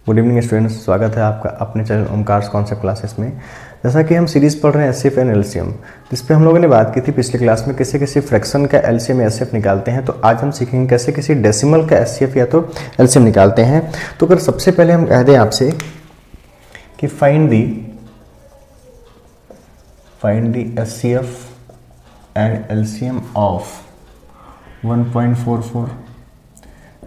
Good evening students, स्वागत है आपका अपने चैनल ओमकार्स कॉन्सेप्ट क्लासेस में। जैसा कि हम सीरीज़ पढ़ रहे हैं एचसीएफ एंड एलसीएम, जिस पे हम लोगों ने बात की थी पिछले क्लास में कैसे किसी फ्रैक्शन का एलसीएम या एचसीएफ निकालते हैं। तो आज हम सीखेंगे कैसे किसी डेसिमल का एचसीएफ या तो एलसीएम निकालते हैं। तो अगर सबसे पहले हम कह दें आपसे कि find the HCF and LCM of 1.44,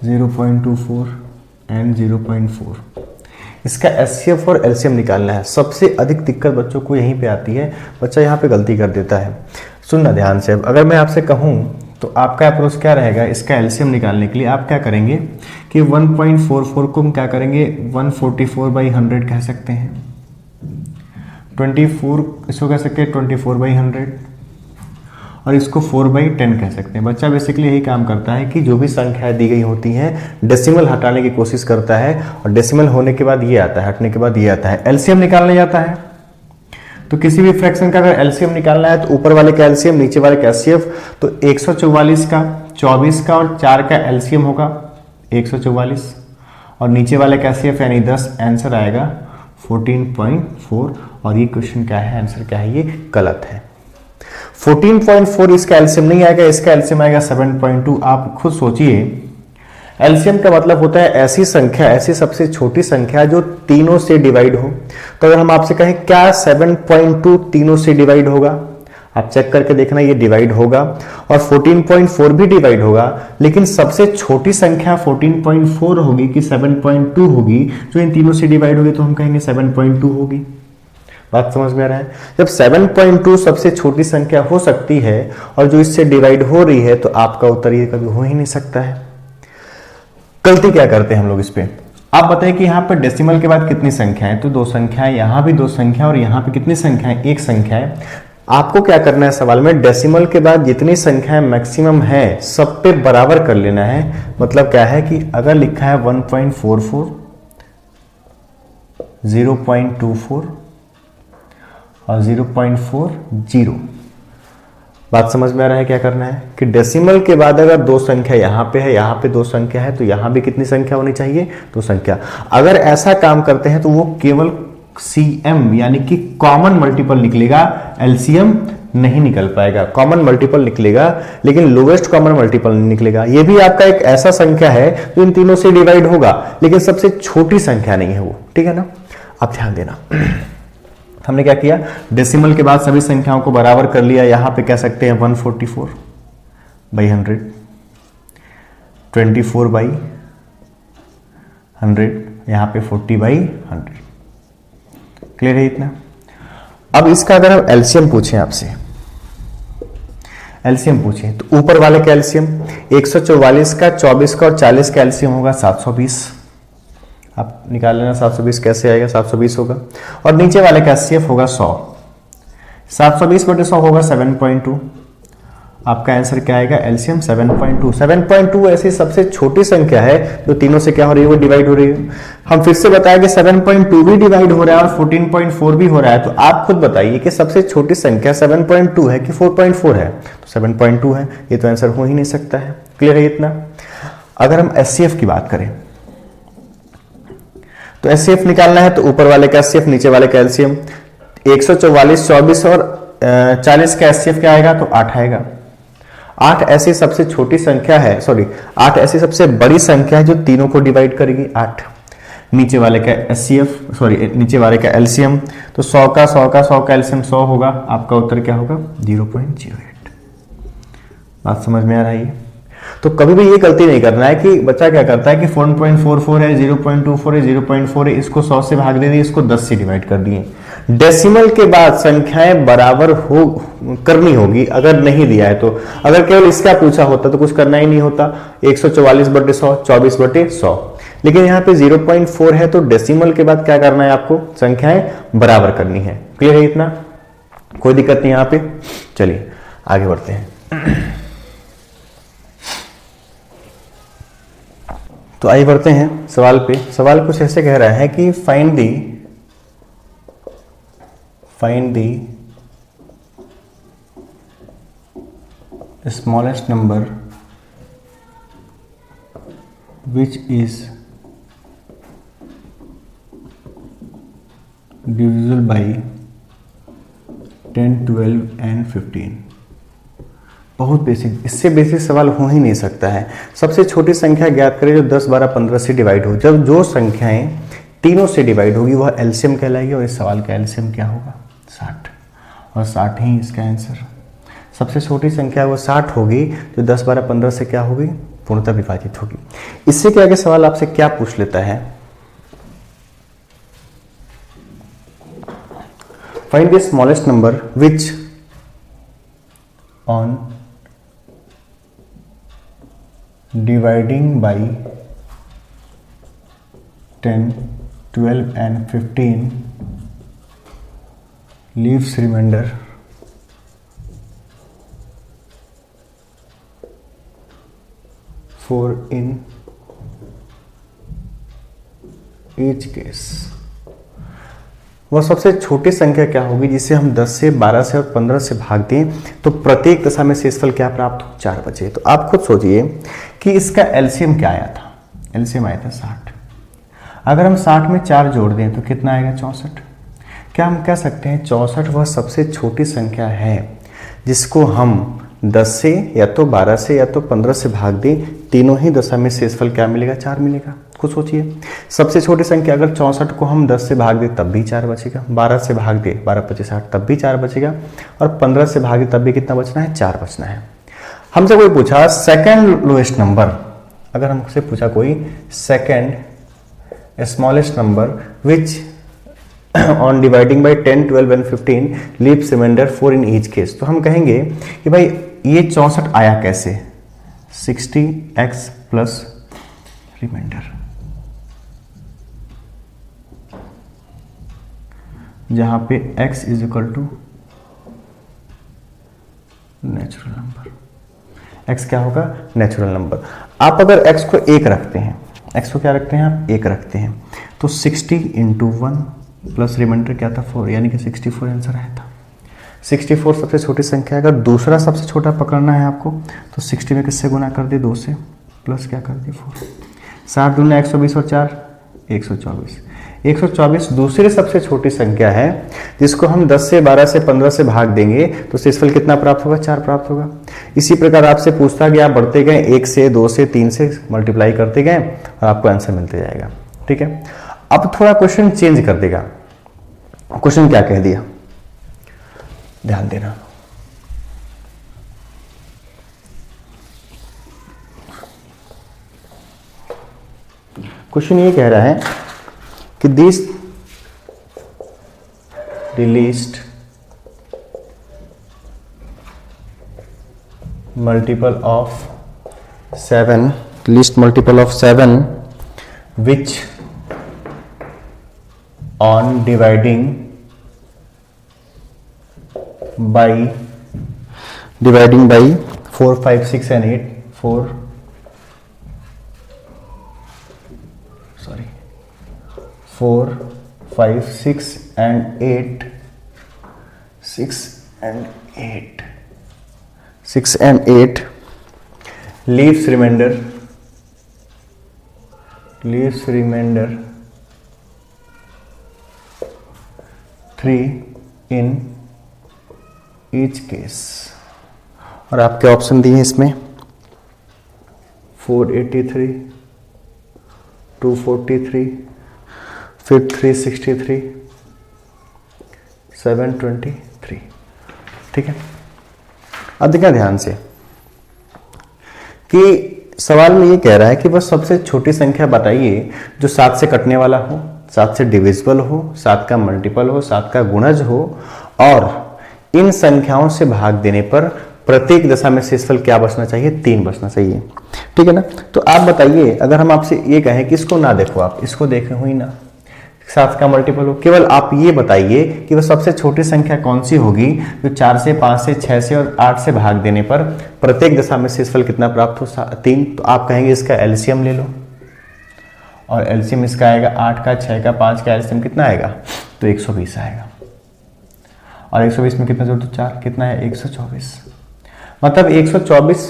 0.24 and 0.4। इसका एचसीएफ और एलसीएम निकालना है। सबसे अधिक दिक्कत बच्चों को यहीं पे आती है, बच्चा यहाँ पे गलती कर देता है। सुनना ध्यान से, अब अगर मैं आपसे कहूँ तो आपका अप्रोच क्या रहेगा इसका एलसीएम निकालने के लिए। आप क्या करेंगे कि 1.44 को हम क्या करेंगे 144/100 कह सकते हैं। 24 इसको कह सकते हैं 24/100 और इसको 4/10 कह सकते हैं। बच्चा बेसिकली यही काम करता है कि जो भी संख्याएं दी गई होती हैं डेसिमल हटाने की कोशिश करता है और डेसिमल होने के बाद ये आता है, हटने के बाद ये आता है। एलसीएम निकालने जाता है तो किसी भी फ्रैक्शन का अगर एलसीएम निकालना है तो ऊपर वाले का एलसीएम नीचे वाले का एचसीएफ। तो 144 का 24 का और 4 का एलसीएम होगा 144 और नीचे वाले का एचसीएफ यानी 10। आंसर आएगा 14.4 और ये क्वेश्चन क्या है, आंसर क्या है, ये गलत है। 14.4 इसका एलसीएम नहीं आएगा, इसका एलसीएम आएगा 7.2। आप खुद सोचिए, एलसीएम का मतलब होता है ऐसी संख्या, ऐसी सबसे छोटी संख्या जो तीनों से डिवाइड हो। तो अगर हम आपसे कहें क्या 7.2 तीनों से डिवाइड होगा, आप चेक करके देखना ये डिवाइड होगा और 14.4 भी डिवाइड होगा, लेकिन सबसे छोटी संख्या 14.4 होगी कि 7.2 होगी जो इन तीनों से डिवाइड होगी, तो हम कहेंगे 7.2 होगी। बात समझ में आ रहा है? जब 7.2 सबसे छोटी संख्या हो सकती है और जो इससे डिवाइड हो रही है, तो आपका उत्तर ये कभी हो ही नहीं सकता है। गलती क्या करते हैं हम लोग इस पे, आप बताइए कि यहाँ पर डेसिमल के बाद कितनी संख्या है। तो दो संख्याएं, यहां भी दो संख्या और यहां पे कितनी संख्या है, एक संख्या है। आपको क्या करना है सवाल में, डेसिमल के बाद जितनी संख्याएं मैक्सिमम है सब पे बराबर कर लेना है। मतलब क्या है कि अगर लिखा है 1.44, 0.24 और 0.40, बात समझ में आ रहा है क्या करना है कि डेसिमल के बाद अगर दो संख्या यहां पे है, यहां पे दो संख्या है, तो यहां भी कितनी संख्या होनी चाहिए, दो संख्या। अगर ऐसा काम करते हैं तो वो केवल सीएम यानी कि कॉमन मल्टीपल निकलेगा, एलसीएम नहीं निकल पाएगा। कॉमन मल्टीपल निकलेगा लेकिन लोवेस्ट कॉमन मल्टीपल नहीं निकलेगा। ये भी आपका एक ऐसा संख्या है जो इन तीनों से डिवाइड होगा लेकिन सबसे छोटी संख्या नहीं है वो, ठीक है ना। अब ध्यान देना, हमने क्या किया, डेसिमल के बाद सभी संख्याओं को बराबर कर लिया। यहां पे कह सकते हैं 144/100, 24/100, यहां पे 40/100। क्लियर है इतना? अब इसका अगर हम एलसीएम पूछें आपसे, एलसीएम पूछें तो ऊपर वाले का एलसीएम 144 का 24 का और 40 का एलसीएम होगा 720। आप निकाल लेना 720 कैसे आएगा, 720 होगा। और नीचे वाले का एचसीएफ होगा 100। 720/100 होगा 7.2। आपका आंसर क्या आएगा, एलसीएम 7.2। 7.2 ऐसी सबसे छोटी संख्या है जो तीनों से क्या हो रही है, वो डिवाइड हो रही है। हम फिर से बताया कि 7.2 भी डिवाइड हो रहा है और 14.4 भी हो रहा है। तो आप खुद बताइए कि सबसे छोटी संख्या 7.2 है कि 4.4 है। तो 7.2 है, ये तो आंसर हो ही नहीं सकता है। क्लियर है इतना? अगर हम एचसीएफ की बात करें तो एचसीएफ निकालना है तो ऊपर वाले का एचसीएफ नीचे वाले का एलसीएम। 144, 24 और 40 का एचसीएफ क्या आएगा, तो 8 आएगा। 8 ऐसी सबसे छोटी संख्या है, 8 ऐसी सबसे बड़ी संख्या है जो तीनों को डिवाइड करेगी, 8। नीचे वाले का एचसीएफ नीचे वाले का एलसीएम, तो 100 का एलसीएम 100 होगा। आपका उत्तर क्या होगा, 0.08। बात समझ में आ रही है? तो कभी भी ये गलती नहीं करना है कि बच्चा क्या करता है कि 4.44 है, 0.24 है, 0.4 है, इसको 100 से भाग दे दिए, इसको 10 से डिवाइड कर दिए। डेसिमल के बाद संख्याएं बराबर हो करनी होगी अगर नहीं दिया है तो। अगर केवल इसका पूछा होता तो कुछ करना ही नहीं होता, 144/100, 24/100। लेकिन यहाँ पे 0.4 है तो डेसिमल के बाद क्या करना है आपको, संख्याएं बराबर करनी है। क्लियर है इतना? कोई दिक्कत नहीं यहाँ पे। चलिए आगे बढ़ते हैं। तो आइए बढ़ते हैं सवाल पे। सवाल कुछ ऐसे कह रहा है कि find the smallest number which is divisible by 10, 12 and 15। बहुत बेसिक, इससे बेसिक सवाल हो ही नहीं सकता है। सबसे छोटी संख्या ज्ञात करें जो 10, 12, 15 से डिवाइड हो। जब जो संख्याएं तीनों से डिवाइड होगी वह एलसीएम कहलाएगी, और इस सवाल का एलसीएम क्या होगा? 60, और 60 ही इसका आंसर। सबसे छोटी संख्या वो 60 होगी जो 10, 12, 15 से क्या होगी? पूर्णतः विभाजित होगी। इससे क्या आगे सवाल आपसे क्या पूछ लेता है? Find the smallest number which on dividing by 10, 12 and 15 leaves remainder 4 in each case। वह सबसे छोटी संख्या क्या होगी जिसे हम 10 से, 12 से और 15 से भाग दें तो प्रत्येक दशा में शेषफल क्या प्राप्त हो? 4 बचे। तो आप खुद सोचिए कि इसका एलसीएम क्या आया था? एलसीएम आया था 60। अगर हम 60 में 4 जोड़ दें तो कितना आएगा? 64। क्या हम कह सकते हैं 64 वह सबसे छोटी संख्या है जिसको हम 10 से या तो 12 से या तो 15 से भाग दें, तीनों ही दशा में शेषफल क्या मिलेगा? 4 मिलेगा। खुद सोचिए, सबसे छोटी संख्या अगर 64 को हम 10 से भाग दें तब भी 4 बचेगा, 12 से भाग दें 12, 25, 60 तब भी 4 बचेगा, और 15 से भाग दें तब भी कितना बचना है? 4 बचना है। हमसे कोई पूछा सेकेंड लोएस्ट नंबर, अगर हमसे पूछा कोई second smallest number which on dividing by 10, 12 and 15 leaves remainder 4 in each case, तो हम कहेंगे कि भाई ये 64 आया कैसे? 60x प्लस रिमाइंडर, जहां पे x is equal to natural number. x क्या होगा? Natural number. आप अगर x को 1 रखते हैं, x को क्या रखते हैं आप? 1 रखते हैं, तो 60 इंटू 1 प्लस रिमाइंडर क्या था? 4, यानी कि 64 आंसर आया था। 64 सबसे छोटी संख्या है। अगर दूसरा सबसे छोटा पकड़ना है आपको तो 60 में किससे गुना कर दे? 2 से, प्लस क्या कर दे? 4। 7 दूनी 120 और 4 124। 124 दूसरी सबसे छोटी संख्या है जिसको हम 10 से, 12 से, 15 से भाग देंगे तो शेषफल कितना प्राप्त होगा? 4 प्राप्त होगा। इसी प्रकार आपसे पूछता गया, आप बढ़ते गए 1 से, 2 से, 3 से मल्टीप्लाई करते गए और आपको आंसर मिलते जाएगा। ठीक है, अब थोड़ा क्वेश्चन चेंज कर देगा। क्वेश्चन क्या कह दिया? ध्यान देना, क्वेश्चन ये कह रहा है कि this least multiple of 7, least multiple of 7 which on dividing by 4, 5, 6 and 8 4 4, 5, 6 and 8 6 and 8 leaves remainder 3 in each case. और आपके ऑप्शन दिए हैं इसमें 483, 243, फिर 363, 723। ठीक है, अब देखिए ध्यान से कि सवाल में ये कह रहा है कि बस सबसे छोटी संख्या बताइए जो 7 से कटने वाला हो, 7 से डिविजिबल हो, 7 का मल्टीपल हो, 7 का गुणज हो, और इन संख्याओं से भाग देने पर प्रत्येक दशा में शेषफल क्या बचना चाहिए? 3 बचना चाहिए। ठीक है ना, तो आप बताइए, अगर हम आपसे ये कहें कि इसको ना देखो, आप इसको देखे हुई ना, 7 का मल्टीपल हो, केवल आप ये बताइए कि वह सबसे छोटी संख्या कौन सी होगी जो 4 से, 5 से, 6 से और 8 से भाग देने पर प्रत्येक दशा में शेषफल कितना प्राप्त हो? 3। तो आप कहेंगे इसका एलसीएम ले लो, और एलसीएम इसका आएगा 8 का, 6 का, 5 का एलसीएम कितना आएगा? तो 120 आएगा। और 120 में कितना जोड़ दो? 4, कितना है? 124। मतलब 124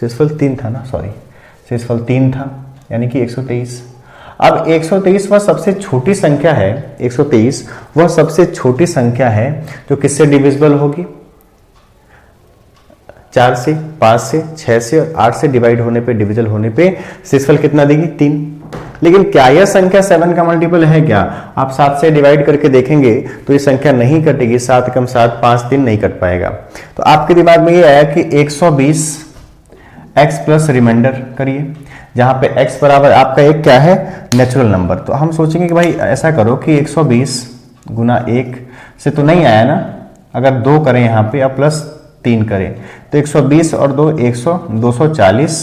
शेषफल 3 था ना, सॉरी शेषफल 3 था, यानी कि 123। अब 123 वह सबसे छोटी संख्या है, 123 वह सबसे छोटी संख्या है जो किससे डिविजिबल होगी, 4 से, 5 से, 6 से और 8 से डिवाइड होने पे, डिविजल होने पे शेषफल कितना देगी, 3। लेकिन क्या यह संख्या 7 का मल्टीपल है क्या? आप 7 से डिवाइड करके देखेंगे तो ये संख्या नहीं कटेगी, 7 कम 7 5 3 नहीं कट पाएगा। तो आपके दिमाग में ये आया कि 120 x प्लस रिमाइंडर करिए, जहां पे x बराबर आपका एक क्या है, नेचुरल नंबर। तो हम सोचेंगे कि भाई ऐसा करो कि 120 गुना 1 से तो नहीं आया ना, अगर 2 करें यहाँ पे या प्लस 3 करें तो 120 और 2 240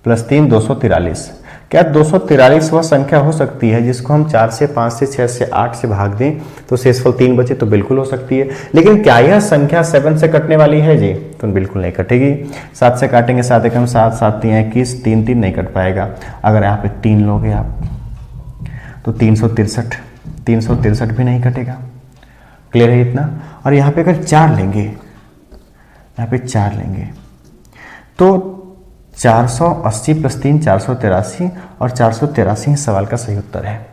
प्लस 3 243। क्या 243 वह संख्या हो सकती है जिसको हम 4 से, 5 से, 6 से, 8 से भाग दें तो शेषफल 3 बचे? तो बिल्कुल हो सकती है। लेकिन क्या यह संख्या 7 से कटने वाली है जी? तो बिल्कुल नहीं कटेगी। 7 से काटेंगे, 7 एकम 7, 7 3 21, 3 3 नहीं कट पाएगा। अगर यहाँ पे 3 लोगे आप तो 363 भी नहीं कटेगा। क्लियर है इतना? और यहाँ पे अगर 4 लेंगे, यहाँ पे 4 लेंगे तो 480 प्लस 3 483 और 483 सवाल का सही उत्तर है।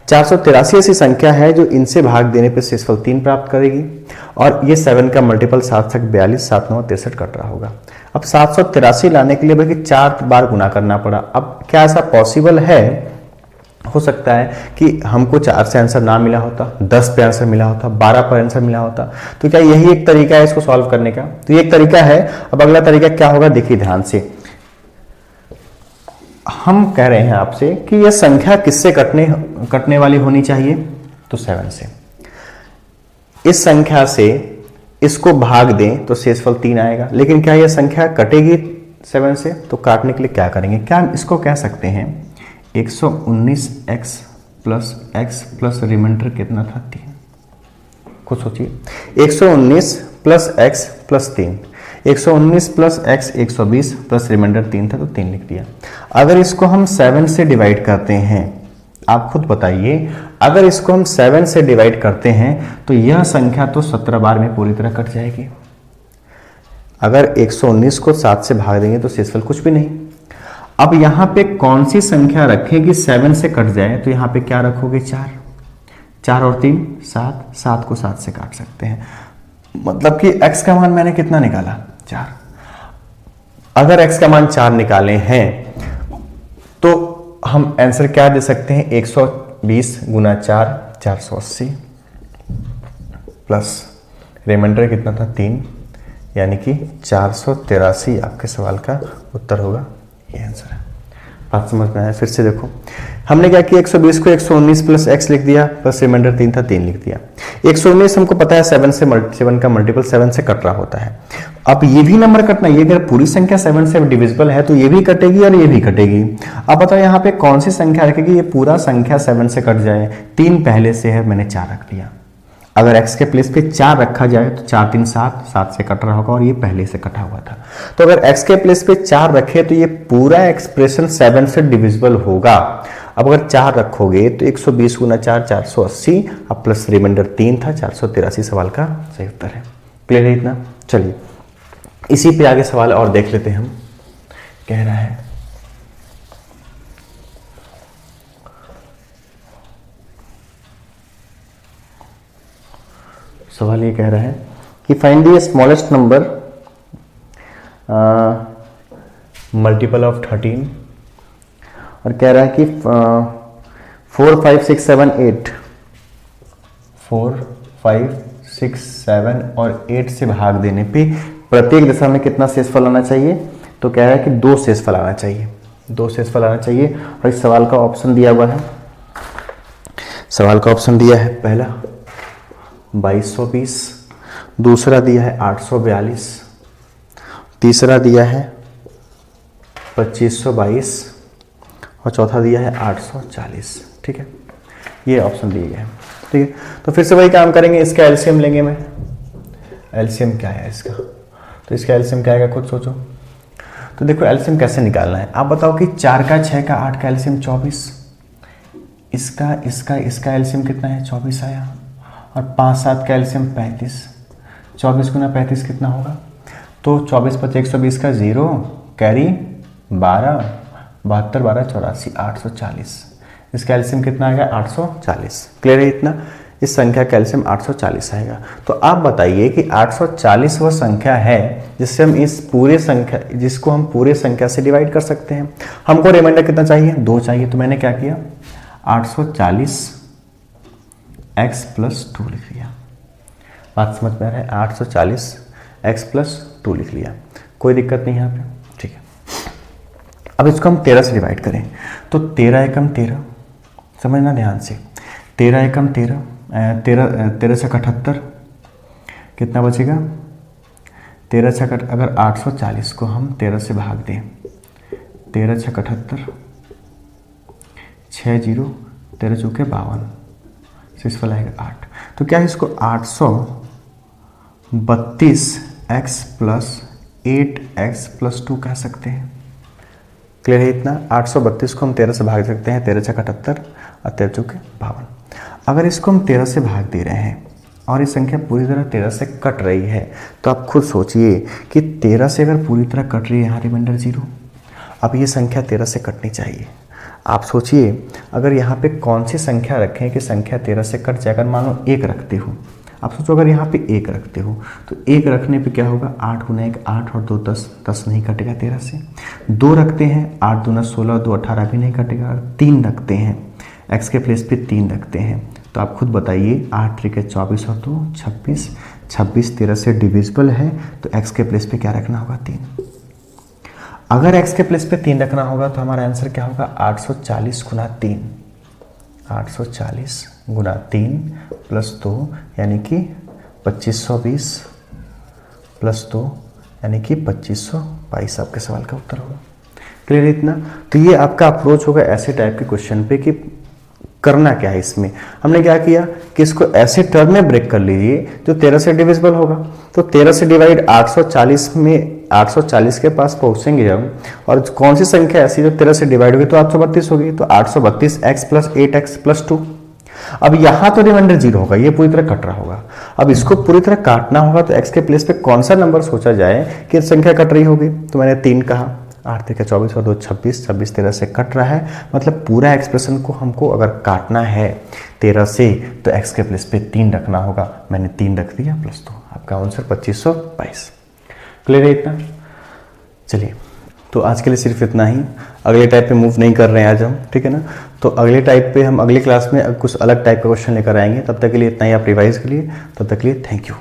483 ऐसी संख्या है जो इनसे भाग देने पर शेषफल 3 प्राप्त करेगी और ये 7 का मल्टीपल 7 तक 42 7 9 63 कट रहा होगा। अब 783 लाने के लिए बल्कि 4 बार गुना करना पड़ा। अब क्या ऐसा पॉसिबल है? हो सकता है कि हमको 4 से आंसर ना मिला होता, 10 पे आंसर मिला होता, 12 पर आंसर मिला होता। तो क्या यही एक तरीका है इसको सॉल्व करने का? तो ये एक तरीका है। अब अगला तरीका क्या होगा, देखिए ध्यान से। हम कह रहे हैं आपसे कि यह संख्या किससे कटने वाली होनी चाहिए? तो 7 से। इस संख्या से इसको भाग दें तो शेषफल 3 आएगा। लेकिन क्या यह संख्या कटेगी 7 से? तो काटने के लिए क्या करेंगे? क्या हम इसको कह सकते हैं 119x प्लस रिमाइंडर कितना था, 3। कुछ सोचिए, 119 plus x plus 3, 119 plus x 120 plus remainder 3 था तो 3 लिख दिया। अगर इसको हम 7 से डिवाइड करते हैं, आप खुद बताइए, अगर इसको हम 7 से डिवाइड करते हैं तो यह संख्या तो 17 बार में पूरी तरह कट जाएगी। अगर 119 को 7 से भाग देंगे तो शेषफल कुछ भी नहीं। अब यहां पे कौन सी संख्या रखेंगे 7 से कट जाए? तो यहां पे क्या रखोगे, 4। 4 और 3 7, 7 को 7 से काट सकते हैं। मतलब कि x का मान मैंने कितना निकाला, 4। अगर x का मान 4 निकाले हैं तो हम आंसर क्या दे सकते हैं, 120 गुना 4 480 प्लस रिमाइंडर कितना था, 3, यानी कि 483 आपके सवाल का उत्तर होगा। ये आंसर है। बात समझ में आया? फिर से देखो, हमने क्या किया, 120 को 119 प्लस x लिख दिया, प्लस रिमाइंडर 3 था 3 लिख दिया। 119 हमको पता है 7 का मल्टीपल 7 से कट रहा होता है। अब ये भी नंबर कटना, ये अगर पूरी संख्या 7 से डिविजिबल है तो ये भी कटेगी और ये भी कटेगी। अब बताओ यहाँ पे कौन सी संख्या रखेगी ये पूरा संख्या 7 से कट जाए? 3 पहले से है, मैंने 4 रख दिया। अगर x के प्लेस पे 4 रखा जाए तो 4 3 7, 7 से कट रहा होगा और ये पहले से कटा हुआ था। तो अगर x के प्लेस पे 4 रखे तो ये पूरा एक्सप्रेशन 7 से डिविजिबल होगा। अब अगर 4 रखोगे तो 120 गुना 4 480, अब प्लस रिमाइंडर 3 था, 483 सवाल का सही उत्तर है। क्लियर है इतना? चलिए इसी पे आगे सवाल और देख लेते हैं हम। कह रहा है सवाल ये कह रहा है कि find the smallest number multiple of 13 और कह रहा है कि 4 5 6 7 8 4 5 6 7 और 8 से भाग देने पे प्रत्येक दशा में कितना शेषफल आना चाहिए? तो कह रहा है कि 2 शेषफल आना चाहिए, 2 शेषफल आना चाहिए। और इस सवाल का ऑप्शन दिया हुआ है, सवाल का ऑप्शन दिया है पहला 2220, दूसरा दिया है 842, तीसरा दिया है 2522 और चौथा दिया है 840। ठीक है, ये ऑप्शन दिए गए हैं। ठीक है, तो फिर से वही काम करेंगे, इसका एलसीएम लेंगे। मैं एलसीएम क्या है इसका, तो इसका एलसीएम क्या आएगा खुद सोचो। तो देखो एलसीएम कैसे निकालना है, आप बताओ कि 4 का 6 का 8 का एलसीएम 24, इसका एलसीएम कितना है, 24 आया, और 5 7 का एलसीएम 35, 24 गुना 35 कितना होगा? तो 24 5 120 का 0 कैरी 12, 72 12 84 840। इसका एलसीएम कितना आएगा 840। क्लियर है इतना? इस संख्या का एलसीएम 840 आएगा। तो आप बताइए कि 840 वह संख्या है जिससे हम इस पूरे संख्या जिसको हम पूरे संख्या से डिवाइड कर सकते हैं। हमको रिमाइंडर कितना चाहिए? 2 चाहिए। तो मैंने क्या किया, 840 x प्लस 2 लिख लिया। बात समझ में आ रहा है? 840 x प्लस 2 लिख लिया, कोई दिक्कत नहीं यहाँ पे, ठीक है। अब इसको हम 13 से डिवाइड करें तो 13 एकम 13, समझना ध्यान से, 13 एकम 13, 13 से 78, कितना बचेगा? 13 से अगर 840 को हम 13 से भाग दें, 13 से 78, 6 0, 13 चौके 52, सिक्स आएगा 8। तो क्या है इसको 832x प्लस 8x प्लस 2 कह सकते हैं। क्लियर है इतना? 832 को हम 13 से भाग सकते हैं, 13 से 78 और 13 चौके 52। अगर इसको हम 13 से भाग दे रहे हैं और ये संख्या पूरी तरह 13 से कट रही है, तो आप खुद सोचिए कि 13 से अगर पूरी तरह कट रही है, यहाँ रिमाइंडर 0, अब ये संख्या 13 से कटनी चाहिए। आप सोचिए अगर यहाँ पे कौन सी संख्या रखें कि संख्या 13 से कट जाए। अगर मान लो 1 रखते हो, आप सोचो अगर यहाँ पे 1 रखते हो तो 1 रखने पे क्या होगा, 8 गुना 1 8 और 2 10, 10 नहीं कटेगा 13 से। 2 रखते हैं, 8 दूना 16, 2 18 भी नहीं कटेगा। 3 रखते हैं, x के प्लेस पे 3 रखते हैं, तो आप खुद बताइए, 8 3 24 और 2 26, 26 13 से डिविजिबल है, तो x के प्लेस पे क्या रखना होगा? 3। अगर x के प्लेस पे 3 रखना होगा तो हमारा आंसर क्या होगा? 840 गुना 3, 840 गुना 3 प्लस 2 यानी कि 2520 प्लस 2 यानी कि 2522 आपके सवाल का उत्तर होगा। क्लियर इतना? तो ये आपका अप्रोच होगा ऐसे टाइप के क्वेश्चन पे कि करना क्या है। इसमें हमने क्या किया कि इसको ऐसे टर्म में ब्रेक कर लीजिए जो 13 से डिविजिबल होगा। तो 13 से डिवाइड 840 में 840 के पास पहुंचेंगे जब, और कौन सी संख्या ऐसी जो 13 से डिवाइड होगी तो 832 होगी। तो 832x प्लस 8x प्लस 2। अब यहां तो रिमाइंडर 0 होगा, ये पूरी तरह कट रहा होगा। अब इसको पूरी तरह काटना होगा तो x के प्लेस पे कौन सा नंबर सोचा जाए कि संख्या कट रही होगी। तो मैंने 3 कहा, 8 3 24 और 2 26, 26 13 से कट रहा है, मतलब पूरा एक्सप्रेशन को हमको अगर काटना है 13 से तो x के प्लेस पे 3 रखना होगा। मैंने 3 रख दिया प्लस 2, आपका आंसर 2522। क्लियर है इतना? चलिए, तो आज के लिए सिर्फ इतना ही। अगले टाइप पे मूव नहीं कर रहे हैं आज हम, ठीक है ना। तो अगले टाइप पे हम अगली क्लास में कुछ अलग टाइप का क्वेश्चन लेकर आएंगे। तब तक के लिए इतना ही आप रिवाइज के लिए, तब तक के लिए थैंक यू।